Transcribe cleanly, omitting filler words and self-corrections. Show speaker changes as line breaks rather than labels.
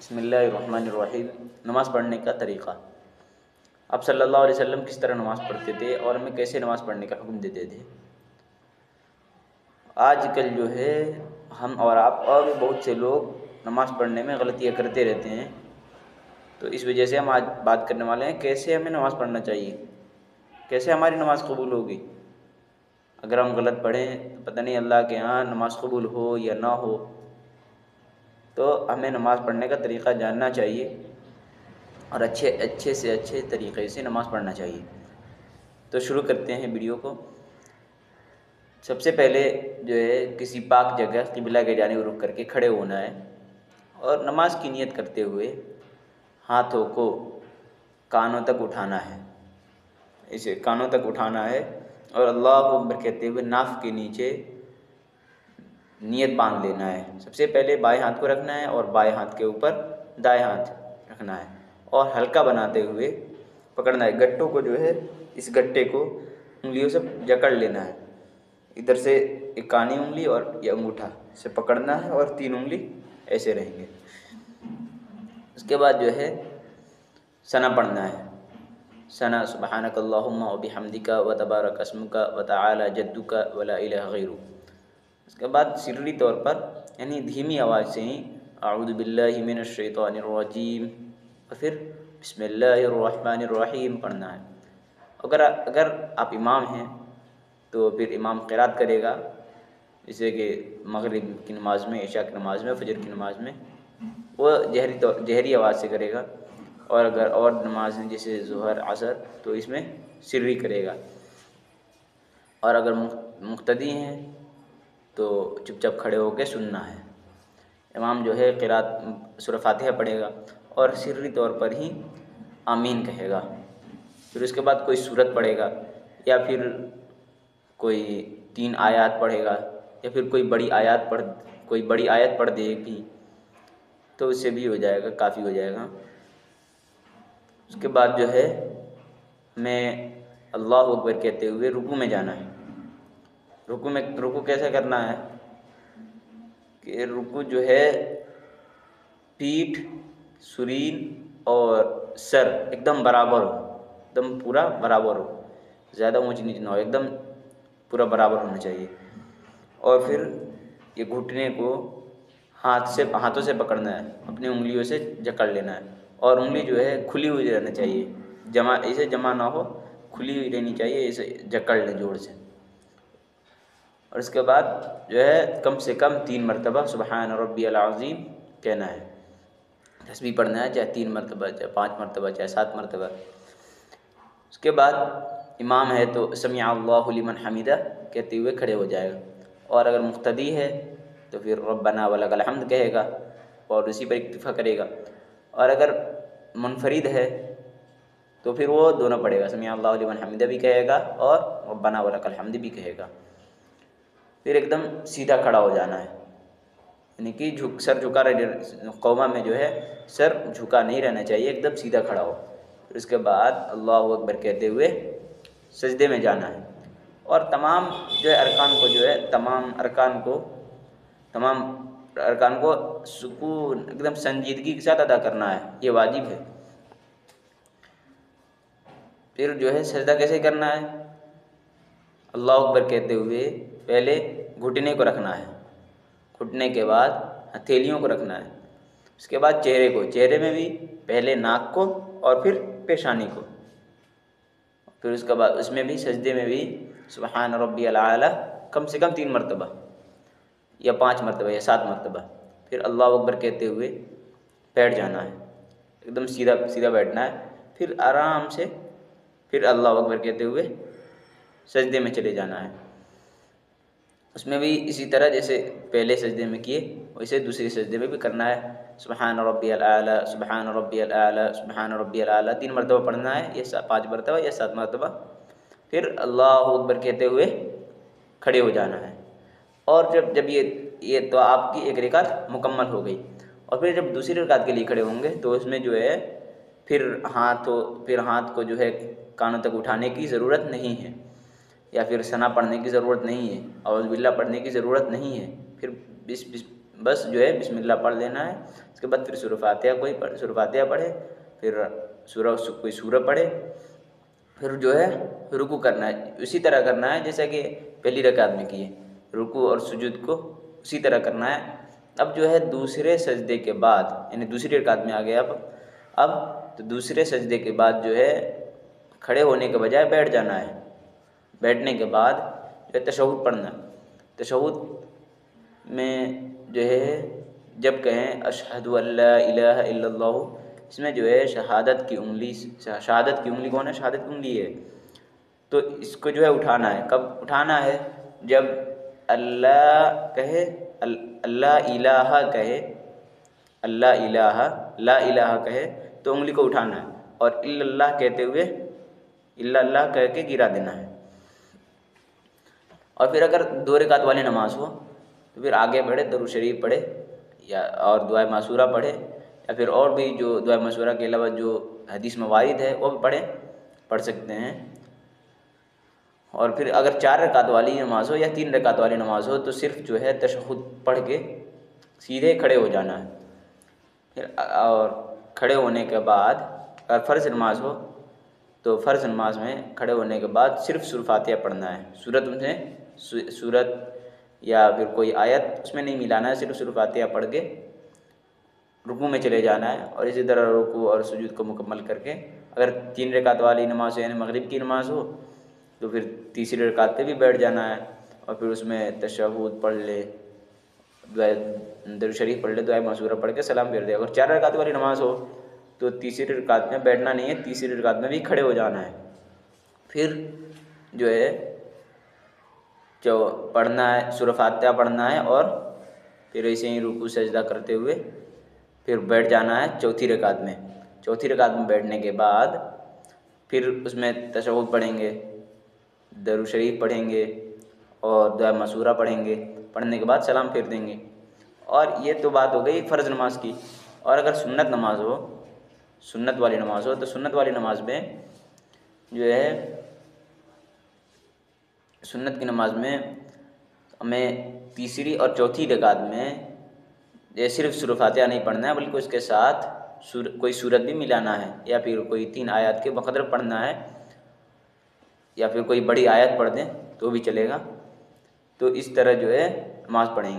بسم اللہ الرحمن الرحیم۔ نماز پڑھنے کا طریقہ۔ آپ صلی اللہ علیہ وسلم کس طرح نماز پڑھتے تھے اور ہمیں کیسے نماز پڑھنے کا حکم دیتے تھے؟ آج کل جو ہے ہم اور آپ اور بھی بہت سے لوگ نماز پڑھنے میں غلطیاں کرتے رہتے ہیں، تو اس وجہ سے ہم آج بات کرنے والے ہیں کیسے ہمیں نماز پڑھنا چاہیے، کیسے ہماری نماز قبول ہوگی۔ اگر ہم غلط پڑھیں تو پتہ نہیں اللہ کے ہاں نماز قبول ہو یا نہ ہو، تو ہمیں نماز پڑھنے کا طریقہ جاننا چاہیے اور اچھے سے اچھے طریقے سے نماز پڑھنا چاہیے۔ تو شروع کرتے ہیں ویڈیو کو۔ سب سے پہلے جو ہے کسی پاک جگہ قبلہ کے جانب رخ کر کے کھڑے ہونا ہے اور نماز کی نیت کرتے ہوئے ہاتھوں کو کانوں تک اٹھانا ہے، اسے کانوں تک اٹھانا ہے اور اللہ اکبر کہتے ہوئے ناف کے نیچے نیت باندھ لینا ہے۔ سب سے پہلے بائیں ہاتھ کو رکھنا ہے اور بائیں ہاتھ کے اوپر دائیں ہاتھ رکھنا ہے اور ہلکا بناتے ہوئے پکڑنا ہے۔ گٹوں کو جو ہے اس گٹے کو انگلیوں سے جکڑ لینا ہے، ادھر سے ایک کانی انگلی اور یہ انگوٹھا سے پکڑنا ہے اور 3 انگلی ایسے رہیں گے۔ اس کے بعد جو ہے ثنا پڑھنا ہے۔ ثنا سبحانک اللہم و بحمدک و تبارک اسمک و تعالی جدک و لا الہ غیرک۔ اس کے بعد سری طور پر یعنی دھیمی آواز سے ہی اعوذ باللہ من الشیطان الرجیم اور پھر بسم اللہ الرحمن الرحیم پڑھنا ہے۔ اگر آپ امام ہیں تو پھر امام قرات کرے گا، جیسے کہ مغرب کی نماز میں، عشاء کی نماز میں، فجر کی نماز میں وہ جہری آواز سے کرے گا، اور اگر اور نماز ہیں جیسے ظہر عصر تو اس میں سری کرے گا، اور اگر مقتدی ہیں تو چپ چاپ کھڑے ہو کے سننا ہے۔ امام جو ہے قرات سورہ فاتحہ پڑھے گا اور سری طور پر ہی آمین کہے گا، پھر اس کے بعد کوئی سورت پڑھے گا یا پھر کوئی 3 آیات پڑھے گا یا پھر کوئی بڑی آیت پڑھ دے گی تو اس سے بھی ہو جائے گا، کافی ہو جائے گا۔ اس کے بعد جو ہے میں اللہ اکبر کہتے ہوئے رکوع میں جانا ہے۔ رکوع کیسے کرنا ہے کہ رکوع جو ہے پیٹھ، سرین اور سر ایک دم برابر ہو، ایک دم پورا برابر ہو، زیادہ اونچ نیچ نہ ہو، ایک دم پورا برابر ہونا چاہیے۔ اور پھر یہ گھٹنے کو ہاتھوں سے پکڑنا ہے، اپنی انگلیوں سے جکڑ لینا ہے اور انگلی جو ہے کھلی ہوئی رہنا چاہیے، اسے جمع نہ ہو، کھلی ہوئی رہنی چاہیے، اسے جکڑ لیں زور سے۔ اور اس کے بعد جو ہے کم سے کم 3 مرتبہ سبحان ربی العظیم کہنا ہے، تسبیح پڑھنا ہے، چاہے 3 مرتبہ، چاہے 5 مرتبہ، چاہے 7 مرتبہ۔ اس کے بعد امام ہے تو سمع اللہ لمن حمدہ کہتے ہوئے کھڑے ہو جائے گا، اور اگر مقتدی ہے تو پھر ربنا ولک الحمد کہے گا اور اسی پر اکتفا کرے گا، اور اگر منفرد ہے تو پھر وہ دونوں پڑھے گا، سمع اللہ لمن حمدہ بھی کہے گا اور ربنا ولک الحمد بھی کہے گا۔ پھر ایک دم سیدھا کھڑا ہو جانا ہے، یعنی کہ سر جھکا قوما میں جو ہے سر جھکا نہیں رہنا چاہیے، ایک دم سیدھا کھڑا ہو۔ پھر اس کے بعد اللہ اکبر کہتے ہوئے سجدے میں جانا ہے، اور تمام جو ہے تمام ارکان کو سکون ایک دم سنجیدگی کے ساتھ ادا کرنا ہے، یہ واجب ہے۔ پھر جو ہے سجدہ کیسے کرنا ہے، اللہ اکبر کہتے ہوئے پہلے گھٹنے کو رکھنا ہے، گھٹنے کے بعد ہتھیلیوں کو رکھنا ہے، اس کے بعد چہرے میں بھی پہلے ناک کو اور پھر پیشانی کو، پھر اس کے بعد اس میں بھی سجدے میں بھی سبحان ربی الاعلی کم سے کم 3 مرتبہ یا 5 مرتبہ یا 7 مرتبہ، پھر اللہ اکبر کہتے ہوئے بیٹھ جانا ہے، ایک دم سیدھا بیٹھنا ہے، پھر آرام سے پھر اللہ اکبر کہتے ہوئے سجدے میں چلے جانا ہے۔ اس میں بھی اسی طرح جیسے پہلے سجدے میں کیے ویسے دوسرے سجدے میں بھی کرنا ہے، سبحان ربی الاعلی سبحان ربی الاعلی سبحان ربی الاعلی 3 مرتبہ پڑھنا ہے، یا 5 مرتبہ یا 7 مرتبہ، پھر اللہ اکبر کہتے ہوئے کھڑے ہو جانا ہے۔ اور جب یہ تو آپ کی ایک رکعت مکمل ہو گئی، اور پھر جب دوسری رکعت کے لیے کھڑے ہوں گے تو اس میں جو ہے پھر ہاتھ کو جو ہے کانوں تک اٹھانے کی ضرورت نہیں ہے، یا پھر ثنا پڑھنے کی ضرورت نہیں ہے، اعوذ باللہ پڑھنے کی ضرورت نہیں ہے، پھر بس جو ہے بسم اللہ پڑھ لینا ہے، اس کے بعد پھر سورہ فاتحہ سورہ فاتحہ پڑھے، پھر کوئی سورہ پڑھے، پھر جو ہے رکوع کرنا ہے، اسی طرح کرنا ہے جیسا کہ پہلی رکعت میں کیے، رکوع اور سجود کو اسی طرح کرنا ہے۔ اب جو ہے دوسرے سجدے کے بعد، یعنی دوسری رکعت میں آ گیا اب تو دوسرے سجدے کے بعد جو ہے کھڑے ہونے کے بجائے بیٹھ جانا ہے، بیٹھنے کے بعد جو ہے تشہد پڑھنا ہے۔ تشہد میں جو ہے جب کہیں اشہد ان لا الہ الا اللہ، اس میں جو ہے شہادت کی انگلی کون ہے؟ شہادت کی انگلی ہے، تو اس کو جو ہے اٹھانا ہے۔ کب اٹھانا ہے؟ جب اللہ کہے، اللہ الہ کہے، اللہ الہ لا الہ کہے تو انگلی کو اٹھانا ہے، اور الا اللہ کہتے ہوئے الا اللہ کہہ کے گرا دینا ہے۔ اور پھر اگر 2 رکعت والی نماز ہو تو پھر آگے بڑھے، درود شریف پڑھے یا اور دعائے معصورہ پڑھے، یا پھر اور بھی جو دعائے معصورہ کے علاوہ جو حدیث میں وارد ہے وہ بھی پڑھ سکتے ہیں۔ اور پھر اگر 4 رکعت والی نماز ہو یا 3 رکعت والی نماز ہو تو صرف جو ہے تشہد پڑھ کے سیدھے کھڑے ہو جانا ہے۔ پھر اور کھڑے ہونے کے بعد اگر فرض نماز ہو تو فرض نماز میں کھڑے ہونے کے بعد صرف سورہ فاتحہ پڑھنا ہے، سورت یا پھر کوئی آیت اس میں نہیں ملانا ہے، صرف سورہ فاتحہ پڑھ کے رکوع میں چلے جانا ہے، اور اسی طرح رکوع اور سجود کو مکمل کر کے اگر 3 رکعت والی نماز ہو یعنی مغرب کی نماز ہو تو پھر تیسری رکعت پہ بھی بیٹھ جانا ہے، اور پھر اس میں تشہد پڑھ لے، درود شریف پڑھ لے، دعائے معصورہ پڑھ کے سلام پھیر دے۔ اگر 4 رکعت والی نماز ہو تو تیسری رکعت میں بیٹھنا نہیں ہے، تیسری رکعت میں بھی کھڑے ہو جانا ہے۔ پھر جو ہے جو پڑھنا ہے سورہ فاتحہ پڑھنا ہے، اور پھر ایسے ہی رکوع سجدہ کرتے ہوئے پھر بیٹھ جانا ہے چوتھی رکعت میں۔ چوتھی رکعت میں بیٹھنے کے بعد پھر اس میں تشہد پڑھیں گے، درود شریف پڑھیں گے اور دعائے معصورہ پڑھیں گے، پڑھنے کے بعد سلام پھیر دیں گے۔ اور یہ تو بات ہو گئی فرض نماز کی۔ اور اگر سنت نماز ہو، سنت والی نماز ہو تو سنت والی نماز میں جو ہے سنت کی نماز میں ہمیں تیسری اور چوتھی رکعت میں صرف سورہ فاتحہ نہیں پڑھنا ہے، بلکہ اس کے ساتھ کوئی سورت بھی ملانا ہے، یا پھر کوئی 3 آیات کے بقدر پڑھنا ہے، یا پھر کوئی بڑی آیت پڑھ دیں تو بھی چلے گا۔ تو اس طرح جو ہے نماز پڑھیں گے۔